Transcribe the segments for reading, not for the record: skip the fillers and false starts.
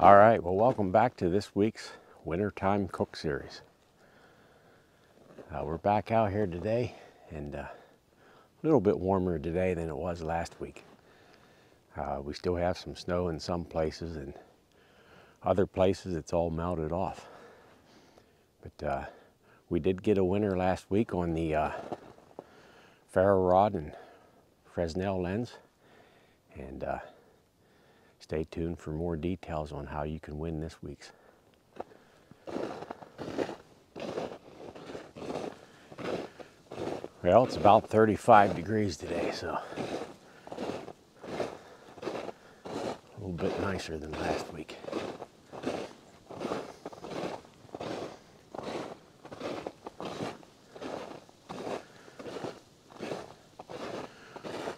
All right, well, welcome back to this week's Wintertime Cook Series. We're back out here today, and a little bit warmer today than it was last week. We still have some snow in some places, and other places it's all melted off. But we did get a winner last week on the ferro rod and Fresnel lens, and stay tuned for more details on how you can win this week's. Well, it's about 35 degrees today, so a little bit nicer than last week.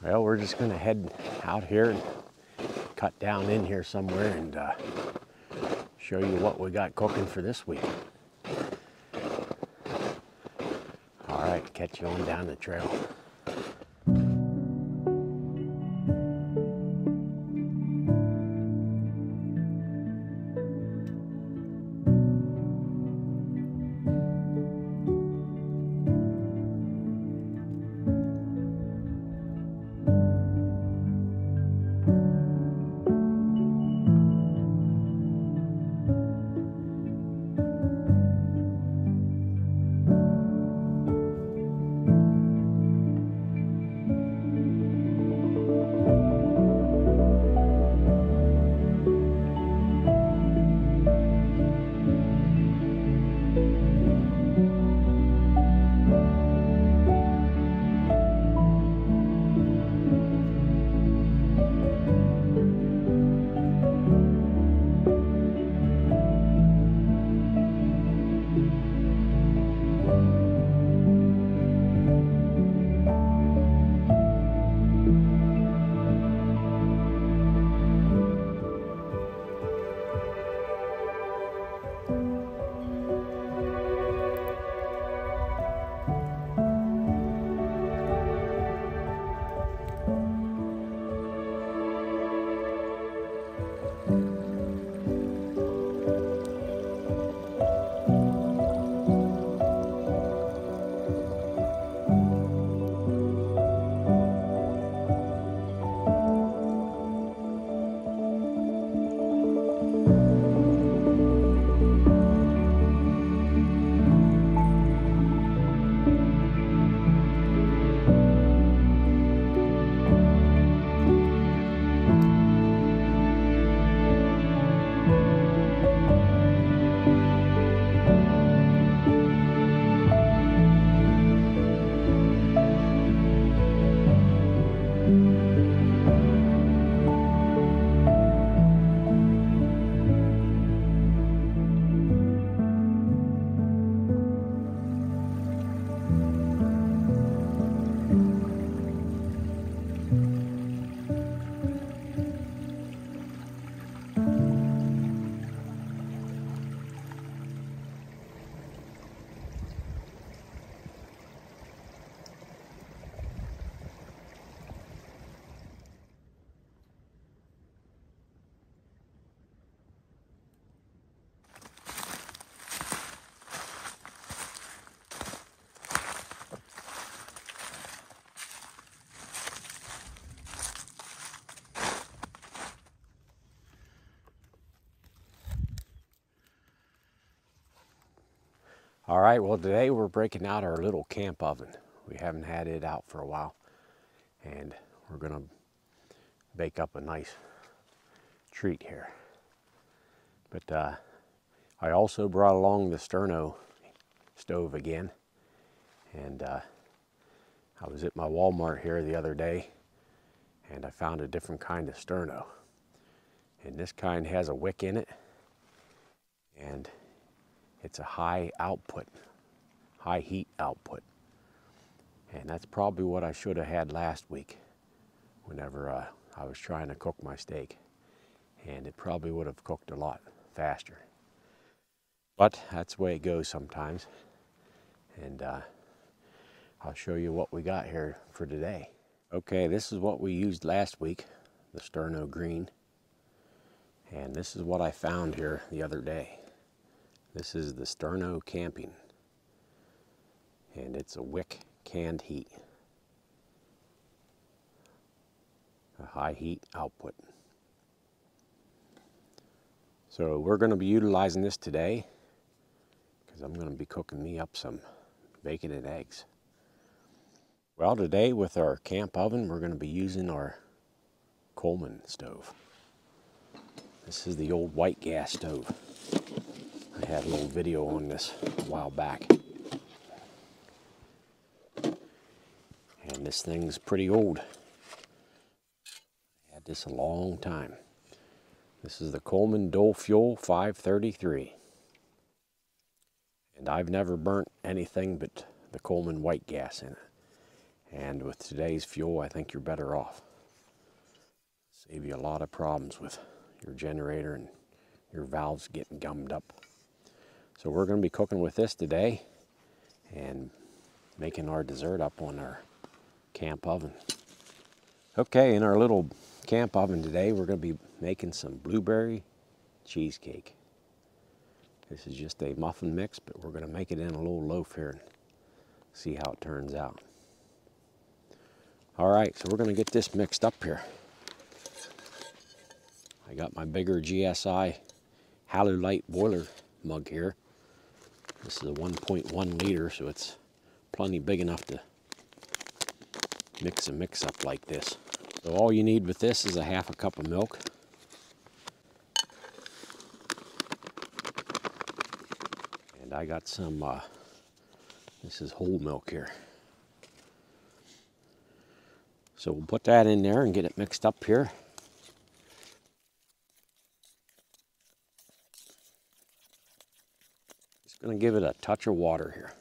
Well, we're just going to head out here and cut down in here somewhere and show you what we got cooking for this week. All right, catch you on down the trail. All right, well, today we're breaking out our little camp oven. We haven't had it out for a while, and we're gonna bake up a nice treat here. But I also brought along the Sterno stove again, and I was at my Walmart here the other day, and I found a different kind of Sterno. And this kind has a wick in it, and it's a high output, high heat output. And that's probably what I should have had last week whenever I was trying to cook my steak. And it probably would have cooked a lot faster. But that's the way it goes sometimes. And I'll show you what we got here for today. Okay, this is what we used last week, the Sterno Green. And this is what I found here the other day. This is the Sterno Camping, and it's a wick canned heat, a high heat output. So we're going to be utilizing this today because I'm going to be cooking me up some bacon and eggs. Well, today with our camp oven, we're going to be using our Coleman stove. This is the old white gas stove. I had a little video on this a while back. And this thing's pretty old. I had this a long time. This is the Coleman Dual Fuel 533. And I've never burnt anything but the Coleman white gas in it. And with today's fuel, I think you're better off. Save you a lot of problems with your generator and your valves getting gummed up. So we're going to be cooking with this today and making our dessert up on our camp oven. Okay, in our little camp oven today, we're going to be making some blueberry cheesecake. This is just a muffin mix, but we're going to make it in a little loaf here and see how it turns out. All right, so we're going to get this mixed up here. I got my bigger GSI Halulite boiler mug here. This is a 1.1 liter, so it's plenty big enough to mix a mix up like this. So all you need with this is a half a cup of milk. And I got some, this is whole milk here. So we'll put that in there and get it mixed up here. Just going to give it a touch of water here.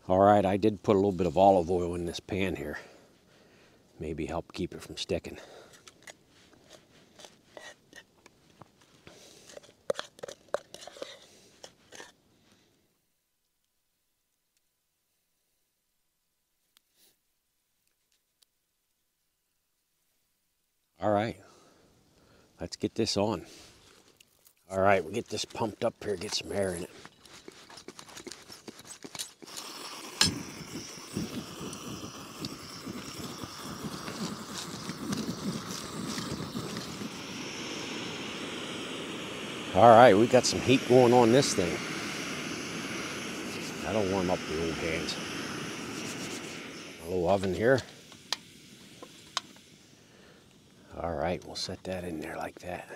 All right, I did put a little bit of olive oil in this pan here. Maybe help keep it from sticking. All right, let's get this on. All right, we'll get this pumped up here, get some air in it. All right, we got some heat going on this thing. That'll warm up the old hands. A little oven here. All right, we'll set that in there like that.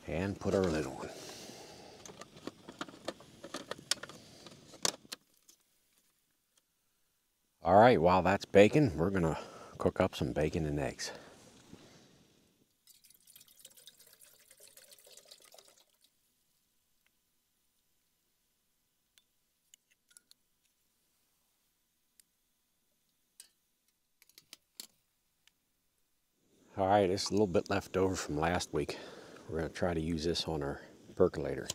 And put our lid on. All right, while that's baking, we're gonna cook up some bacon and eggs. All right, it's a little bit left over from last week. We're going to try to use this on our percolator.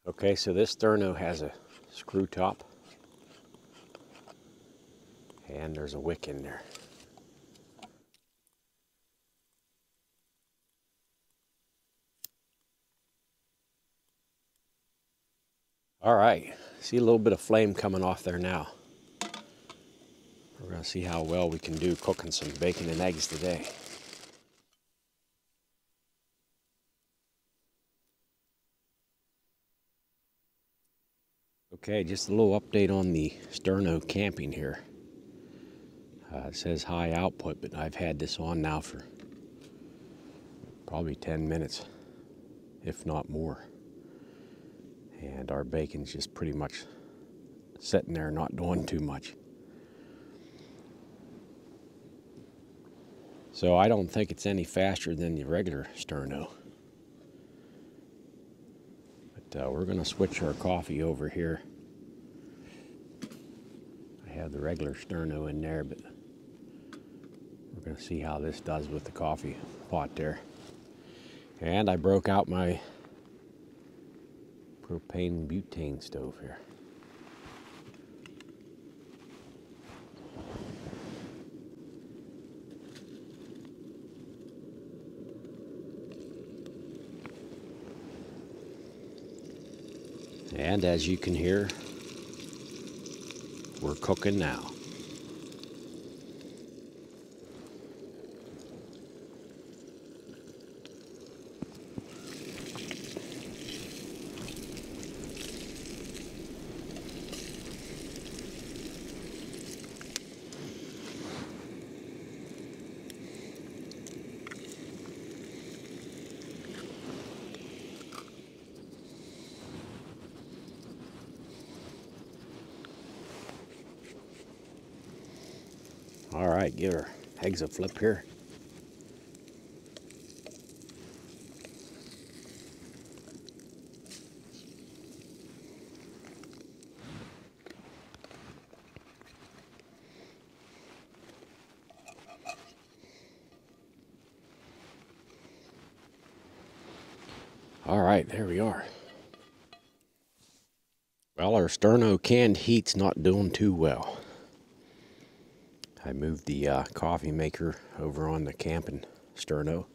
Okay, so this Sterno has a screw top, and there's a wick in there. All right, see a little bit of flame coming off there now. We're going to see how well we can do cooking some bacon and eggs today. Okay, just a little update on the Sterno Camping here. It says high output, but I've had this on now for probably 10 minutes, if not more. And our bacon's just pretty much sitting there not doing too much. So I don't think it's any faster than the regular Sterno. But we're going to switch our coffee over here. I have the regular Sterno in there, but we're going to see how this does with the coffee pot there. And I broke out my propane butane stove here. And as you can hear, we're cooking now. All right, give our eggs a flip here. All right, there we are. Well, our Sterno canned heat's not doing too well. I moved the coffee maker over on the camping Sterno,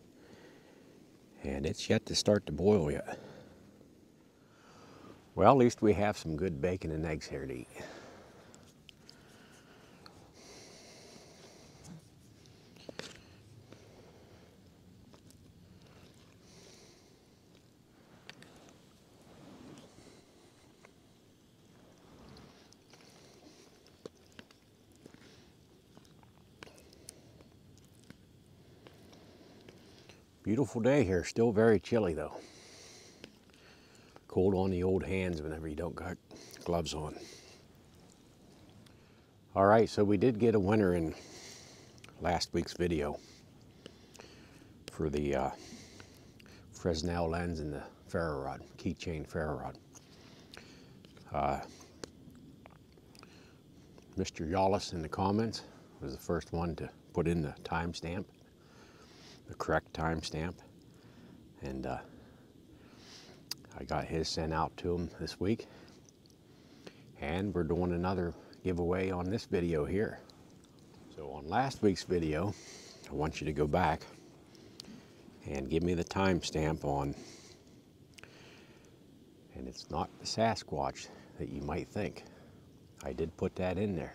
and it's yet to start to boil yet. Well, at least we have some good bacon and eggs here to eat. Beautiful day here, still very chilly though. Cold on the old hands whenever you don't got gloves on. All right, so we did get a winner in last week's video for the Fresnel lens and the ferro rod, keychain ferro rod. Mr. Yawlis in the comments was the first one to put in the timestamp, the correct timestamp, and I got his sent out to him this week, and we're doing another giveaway on this video here. So on last week's video, I want you to go back and give me the timestamp on, and it's not the Sasquatch that you might think. I did put that in there,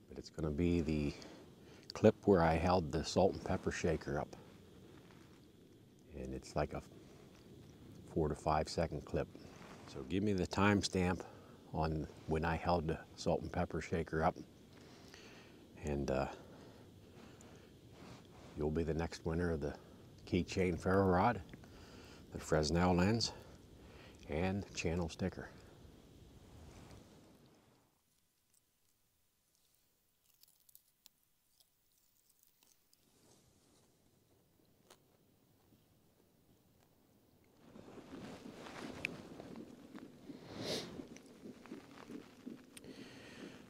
but it's going to be the clip where I held the salt and pepper shaker up, and it's like a 4 to 5 second clip. So give me the timestamp on when I held the salt and pepper shaker up, and you'll be the next winner of the keychain ferro rod, the Fresnel lens, and channel sticker.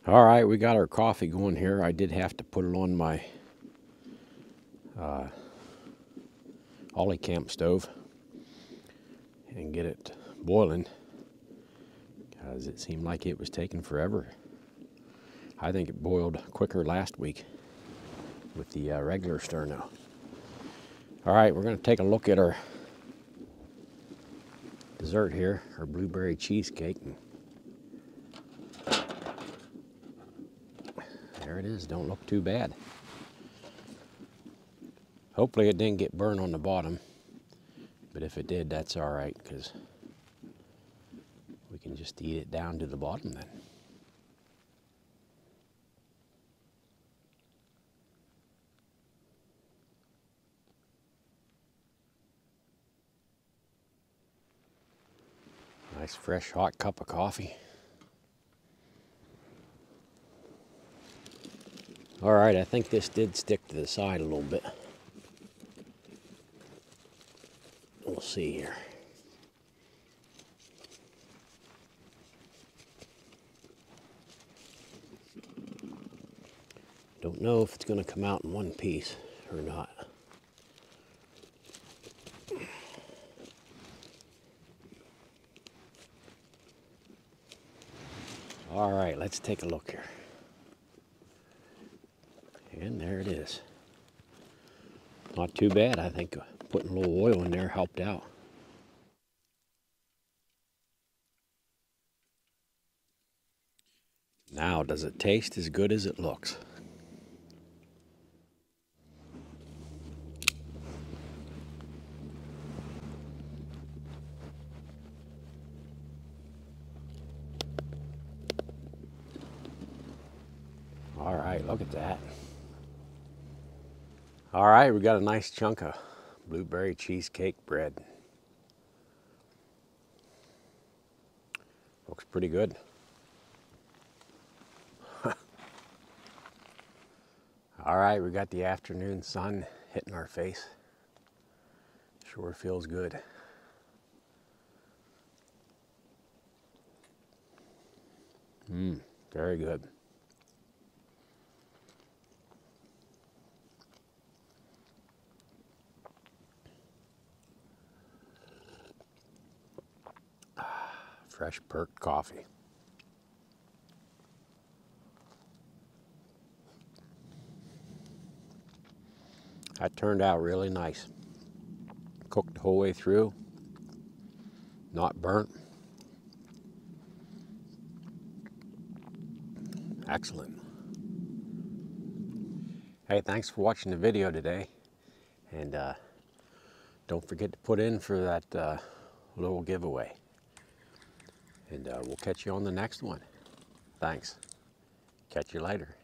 All right, we got our coffee going here. I did have to put it on my Olicamp stove and get it boiling because it seemed like it was taking forever. I think it boiled quicker last week with the regular Sterno. All right, we're going to take a look at our dessert here, our blueberry cheesecake. There it is, don't look too bad. Hopefully it didn't get burned on the bottom, but if it did, that's all right, because we can just eat it down to the bottom then. Nice fresh hot cup of coffee. All right, I think this did stick to the side a little bit. We'll see here. Don't know if it's going to come out in one piece or not. All right, let's take a look here. And there it is. Not too bad. I think putting a little oil in there helped out. Now, does it taste as good as it looks? All right, look at that. All right, we got a nice chunk of blueberry cheesecake bread. Looks pretty good. All right, we got the afternoon sun hitting our face. Sure feels good. Very good. Fresh perked coffee. That turned out really nice. Cooked the whole way through, not burnt. Excellent. Hey, thanks for watching the video today. And don't forget to put in for that little giveaway. And we'll catch you on the next one. Thanks. Catch you later.